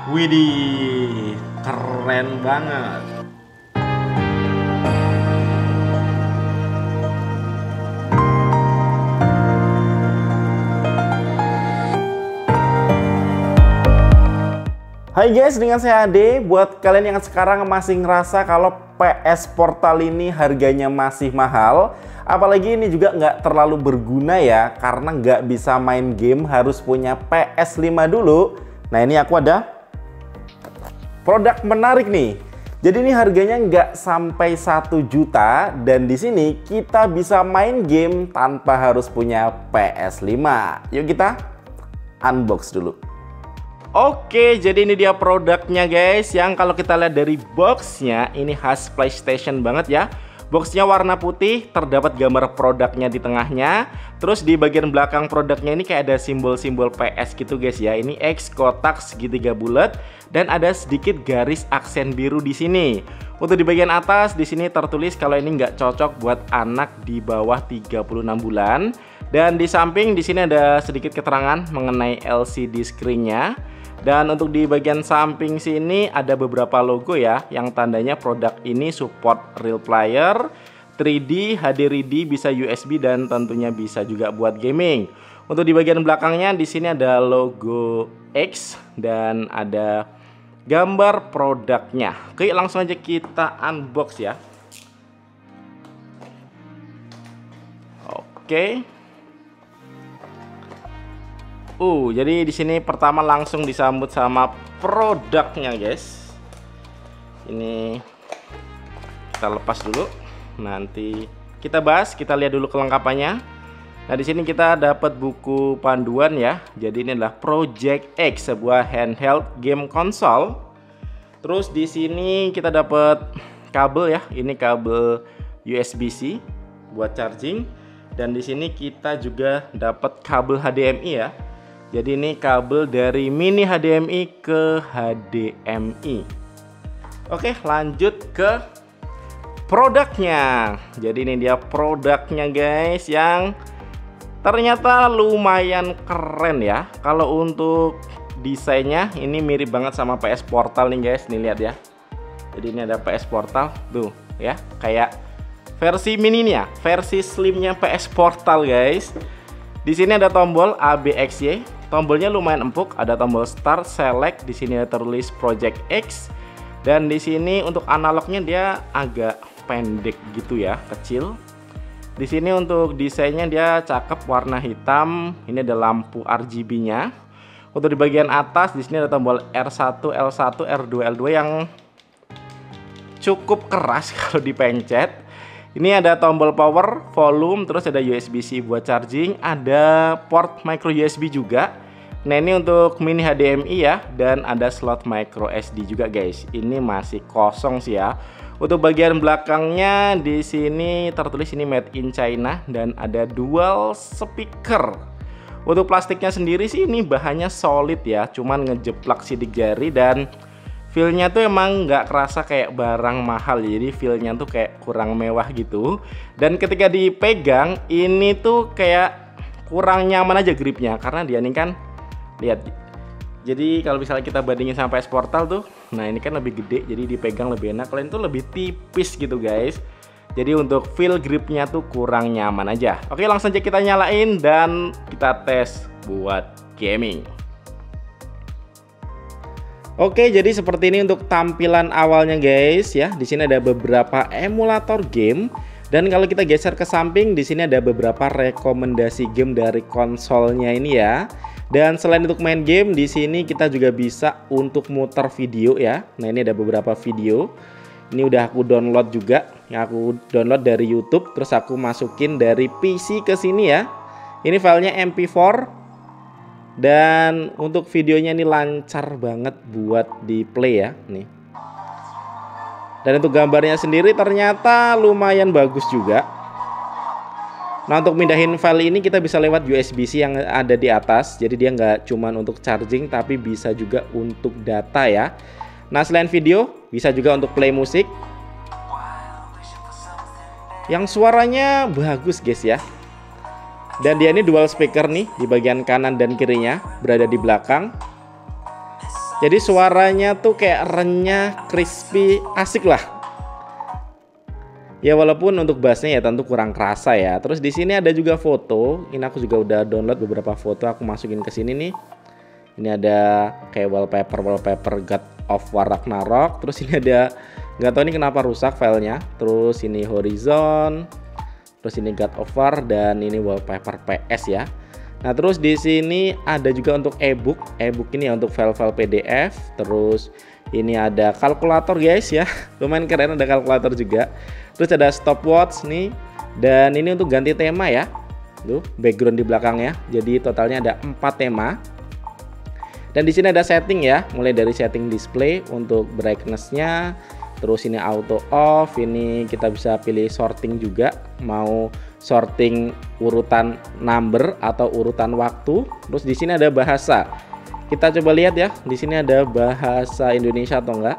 Widih, keren banget. Hai guys, dengan saya Ade. Buat kalian yang sekarang masih ngerasa kalau PS Portal ini harganya masih mahal, apalagi ini juga nggak terlalu berguna ya, karena nggak bisa main game, harus punya PS5 dulu. Nah, ini aku ada produk menarik nih. Jadi ini harganya nggak sampai 1 juta, dan di sini kita bisa main game tanpa harus punya PS5. Yuk kita unbox dulu. Oke, jadi ini dia produknya guys, yang kalau kita lihat dari boxnya ini khas PlayStation banget ya. Boxnya warna putih, terdapat gambar produknya di tengahnya. Terus di bagian belakang produknya ini kayak ada simbol-simbol PS gitu guys ya. Ini X, kotak, segitiga bulat, dan ada sedikit garis aksen biru di sini. Untuk di bagian atas di sini tertulis kalau ini nggak cocok buat anak di bawah 36 bulan. Dan di samping di sini ada sedikit keterangan mengenai LCD screen-nya. Dan untuk di bagian samping sini ada beberapa logo ya, yang tandanya produk ini support real player, 3D, HDRD, bisa USB, dan tentunya bisa juga buat gaming. Untuk di bagian belakangnya di sini ada logo X dan ada gambar produknya. Oke, langsung aja kita unbox ya. Oke. Jadi di sini pertama langsung disambut sama produknya, guys. Ini kita lepas dulu. Nanti kita bahas, kita lihat dulu kelengkapannya. Nah, di sini kita dapat buku panduan ya. Jadi ini adalah Project X, sebuah handheld game console. Terus di sini kita dapat kabel ya. Ini kabel USB-C buat charging. Dan di sini kita juga dapat kabel HDMI ya. Jadi ini kabel dari mini HDMI ke HDMI. Oke, lanjut ke produknya. Jadi ini dia produknya guys, yang ternyata lumayan keren ya. Kalau untuk desainnya ini mirip banget sama PS Portal nih guys. Nih lihat ya. Jadi ini ada PS Portal tuh ya, kayak versi mininya, versi slimnya PS Portal guys. Di sini ada tombol ABXY. Tombolnya lumayan empuk, ada tombol start, select, di sini ada tertulis Project X, dan di sini untuk analognya dia agak pendek gitu ya, kecil. Di sini untuk desainnya dia cakep, warna hitam. Ini ada lampu RGB-nya. Untuk di bagian atas di sini ada tombol R1, L1, R2, L2 yang cukup keras kalau dipencet. Ini ada tombol power, volume, terus ada USB-C buat charging, ada port micro USB juga. Nah, ini untuk mini HDMI ya, dan ada slot micro SD juga guys. Ini masih kosong sih ya. Untuk bagian belakangnya di sini tertulis ini made in China dan ada dual speaker. Untuk plastiknya sendiri sih ini bahannya solid ya, cuman ngejeplak sidik jari, dan feelnya tuh emang nggak kerasa kayak barang mahal, jadi feelnya tuh kayak kurang mewah gitu. Dan ketika dipegang ini tuh kayak kurang nyaman aja gripnya, karena dia ini kan lihat. Jadi kalau misalnya kita bandingin sama PS Portal tuh, nah ini kan lebih gede, jadi dipegang lebih enak. Kalau ini tuh lebih tipis gitu guys. Jadi untuk feel gripnya tuh kurang nyaman aja. Oke, langsung aja kita nyalain dan kita tes buat gaming. Oke, jadi seperti ini untuk tampilan awalnya guys ya. Di sini ada beberapa emulator game, dan kalau kita geser ke samping di sini ada beberapa rekomendasi game dari konsolnya ini ya. Dan selain untuk main game, di sini kita juga bisa untuk muter video ya. Nah, ini ada beberapa video. Ini udah aku download juga. Yang aku download dari YouTube, terus aku masukin dari PC ke sini ya. Ini filenya MP4. Dan untuk videonya ini lancar banget buat di play ya nih. Dan untuk gambarnya sendiri ternyata lumayan bagus juga. Nah, untuk mindahin file ini kita bisa lewat USB-C yang ada di atas. Jadi dia nggak cuman untuk charging, tapi bisa juga untuk data ya. Nah, selain video bisa juga untuk play musik, yang suaranya bagus guys ya. Dan dia ini dual speaker nih, di bagian kanan dan kirinya berada di belakang. Jadi suaranya tuh kayak renyah, crispy, asik lah. Ya walaupun untuk bassnya ya tentu kurang kerasa ya. Terus di sini ada juga foto. Ini aku juga udah download beberapa foto, aku masukin ke sini nih. Ini ada kayak wallpaper God of War Ragnarok. Terus ini ada, nggak tahu ini kenapa rusak filenya. Terus ini Horizon. Terus ini God of War dan ini wallpaper PS ya. Nah terus di sini ada juga untuk ebook ini ya untuk file-file PDF. Terus ini ada kalkulator guys ya, lumayan keren, ada kalkulator juga. Terus ada stopwatch nih, dan ini untuk ganti tema ya, tuh background di belakangnya. Jadi totalnya ada 4 tema. Dan di sini ada setting ya, mulai dari setting display untuk brightness-nya. Terus ini auto off, ini kita bisa pilih sorting juga, mau sorting urutan number atau urutan waktu. Terus di sini ada bahasa. Kita coba lihat ya, di sini ada bahasa Indonesia atau enggak.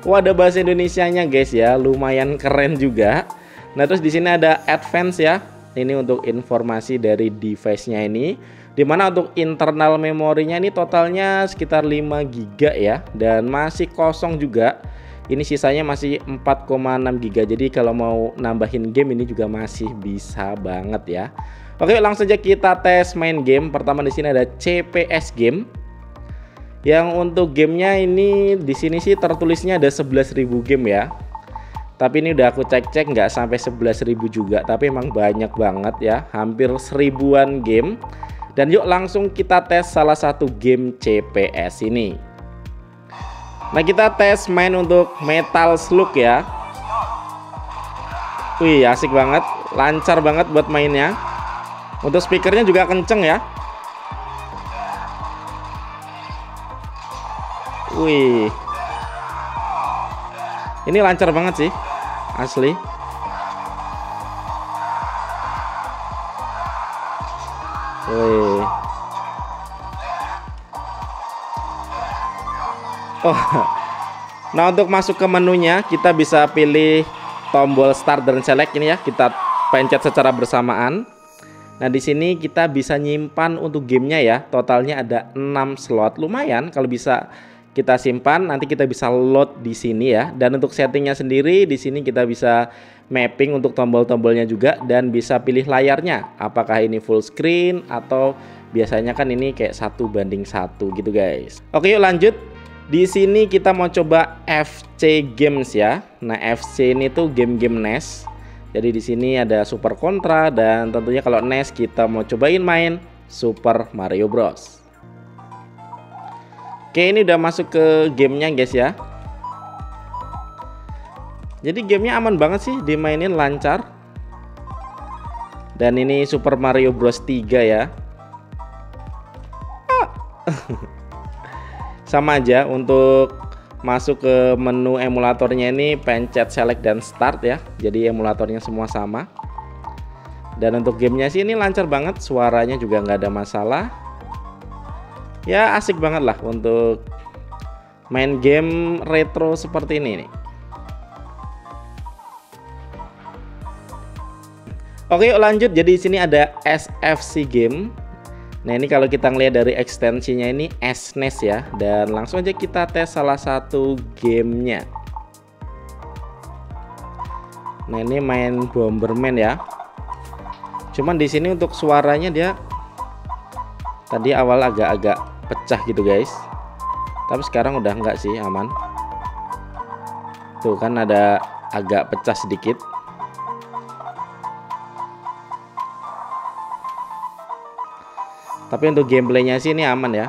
Wah, ada bahasa Indonesianya guys ya, lumayan keren juga. Nah, terus di sini ada advance ya. Ini untuk informasi dari device-nya ini. Dimana untuk internal memorinya ini totalnya sekitar 5 GB ya, dan masih kosong juga. Ini sisanya masih 4,6 GB. Jadi kalau mau nambahin game ini juga masih bisa banget ya. Oke, langsung saja kita tes main game. Pertama di sini ada CPS game. Yang untuk gamenya ini di sini sih tertulisnya ada 11.000 game ya. Tapi ini udah aku cek-cek nggak sampai 11.000 juga, tapi emang banyak banget ya, hampir 1000-an game. Dan yuk langsung kita tes salah satu game CPS ini. Nah, kita tes main untuk Metal Slug ya. Wih, asik banget, lancar banget buat mainnya. Untuk speakernya juga kenceng ya. Wih, ini lancar banget sih, asli. Wih. Oh. Nah, untuk masuk ke menunya kita bisa pilih tombol start dan select ini ya. Kita pencet secara bersamaan. Nah, di sini kita bisa nyimpan untuk gamenya ya. Totalnya ada 6 slot. Lumayan kalau bisa kita simpan, nanti kita bisa load di sini ya. Dan untuk settingnya sendiri di sini kita bisa mapping untuk tombol-tombolnya juga, dan bisa pilih layarnya. Apakah ini full screen atau biasanya kan ini kayak 1:1 gitu guys. Oke, yuk lanjut. Di sini kita mau coba FC Games ya. Nah, FC ini tuh game-game NES. Jadi di sini ada Super Contra, dan tentunya kalau NES kita mau cobain main Super Mario Bros. Oke, ini udah masuk ke gamenya guys ya. Jadi gamenya aman banget sih, dimainin lancar. Dan ini Super Mario Bros 3 ya. Sama aja, untuk masuk ke menu emulatornya ini pencet select dan start ya. Jadi emulatornya semua sama. Dan untuk gamenya sih ini lancar banget, suaranya juga nggak ada masalah. Ya asik banget lah untuk main game retro seperti ini nih. Oke, yuk lanjut. Jadi di sini ada SFC game. Nah, ini kalau kita ngelihat dari ekstensinya ini SNES ya, dan langsung aja kita tes salah satu gamenya. Nah, ini main Bomberman ya. Cuman di sini untuk suaranya dia tadi awal agak-agak pecah gitu guys, tapi sekarang udah enggak sih, aman. Tuh kan ada agak pecah sedikit. Tapi untuk gameplaynya sih ini aman ya.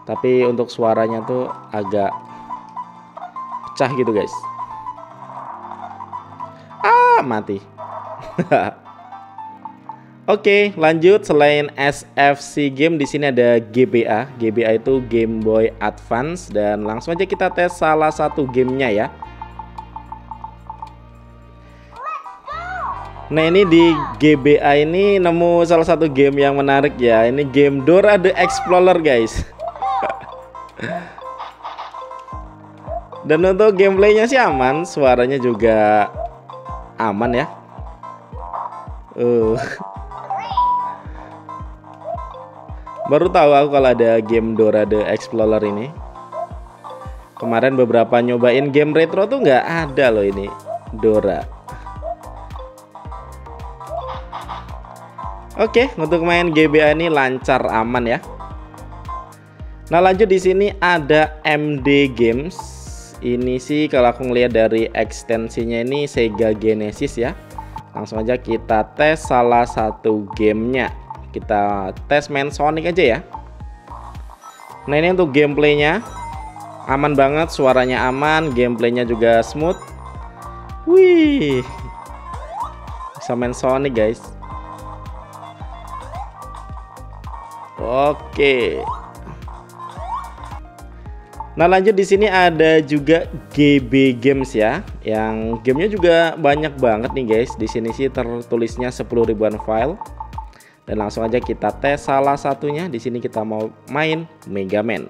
Tapi untuk suaranya tuh agak pecah gitu guys. Mati. Oke, lanjut. Selain SFC game, di sini ada GBA. GBA itu Game Boy Advance, dan langsung aja kita tes salah satu gamenya ya. Nah, ini di GBA ini nemu salah satu game yang menarik ya. Ini game Dora the Explorer guys. Dan untuk gameplaynya sih aman, suaranya juga aman ya. Baru tahu aku kalau ada game Dora the Explorer ini. Kemarin beberapa nyobain game retro tuh nggak ada loh ini Dora. Oke, untuk main GBA ini lancar aman ya. Nah, lanjut di sini ada MD Games. Ini sih kalau aku ngelihat dari ekstensinya ini Sega Genesis ya. Langsung aja kita tes salah satu gamenya. Kita tes main Sonic aja ya. Nah, ini untuk gameplaynya aman banget, suaranya aman, gameplaynya juga smooth. Wih, bisa main Sonic guys. Oke. Nah, lanjut di sini ada juga GB Games ya, yang gamenya juga banyak banget nih guys. Di sini sih tertulisnya 10 ribuan file. Dan langsung aja kita tes salah satunya. Di sini kita mau main Mega Man.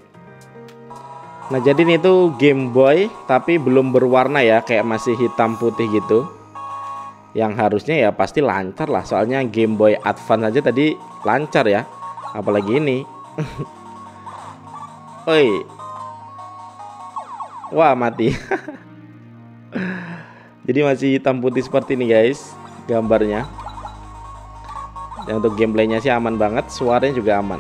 Nah, jadi ini tuh Game Boy tapi belum berwarna ya, kayak masih hitam putih gitu. Yang harusnya ya pasti lancar lah, soalnya Game Boy Advance aja tadi lancar ya. Apalagi ini. Oi. Wah, mati. Jadi masih hitam putih seperti ini guys gambarnya. Dan untuk gameplaynya sih aman banget, suaranya juga aman.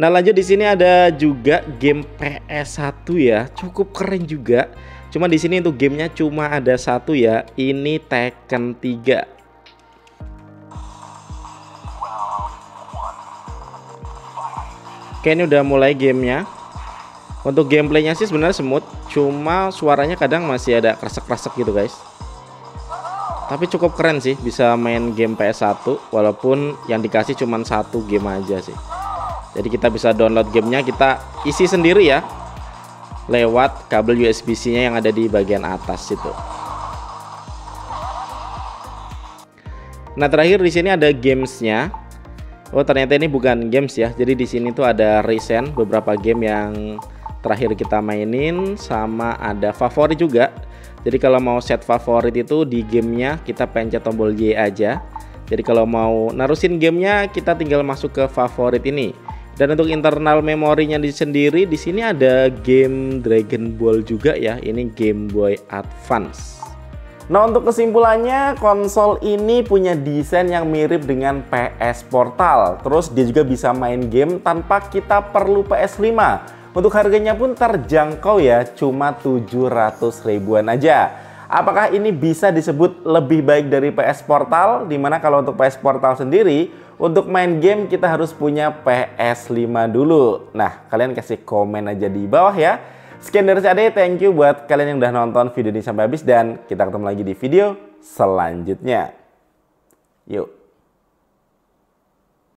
Nah, lanjut di sini ada juga game PS1 ya, cukup keren juga. Cuma di sini untuk gamenya cuma ada satu ya, ini Tekken 3. Oke, ini udah mulai gamenya. Untuk gameplaynya sih sebenarnya smooth, cuma suaranya kadang masih ada kresek-kresek gitu guys. Tapi cukup keren sih bisa main game PS1 walaupun yang dikasih cuma satu game aja sih. Jadi kita bisa download gamenya, kita isi sendiri ya lewat kabel USB-C-nya yang ada di bagian atas itu. Nah, terakhir di sini ada gamesnya. Oh, ternyata ini bukan games ya. Jadi di sini tuh ada recent beberapa game yang terakhir kita mainin, sama ada favorit juga. Jadi kalau mau set favorit itu di gamenya kita pencet tombol Y aja. Jadi kalau mau narusin gamenya kita tinggal masuk ke favorit ini. Dan untuk internal memorinya sendiri di sini ada game Dragon Ball juga ya. Ini Game Boy Advance. Nah, untuk kesimpulannya, konsol ini punya desain yang mirip dengan PS Portal. Terus dia juga bisa main game tanpa kita perlu PS5. Untuk harganya pun terjangkau ya, cuma 700 ribuan aja. Apakah ini bisa disebut lebih baik dari PS Portal? Dimana kalau untuk PS Portal sendiri, untuk main game kita harus punya PS5 dulu. Nah, kalian kasih komen aja di bawah ya. Sekian dari saya, thank you buat kalian yang udah nonton video ini sampai habis, dan kita ketemu lagi di video selanjutnya. Yuk.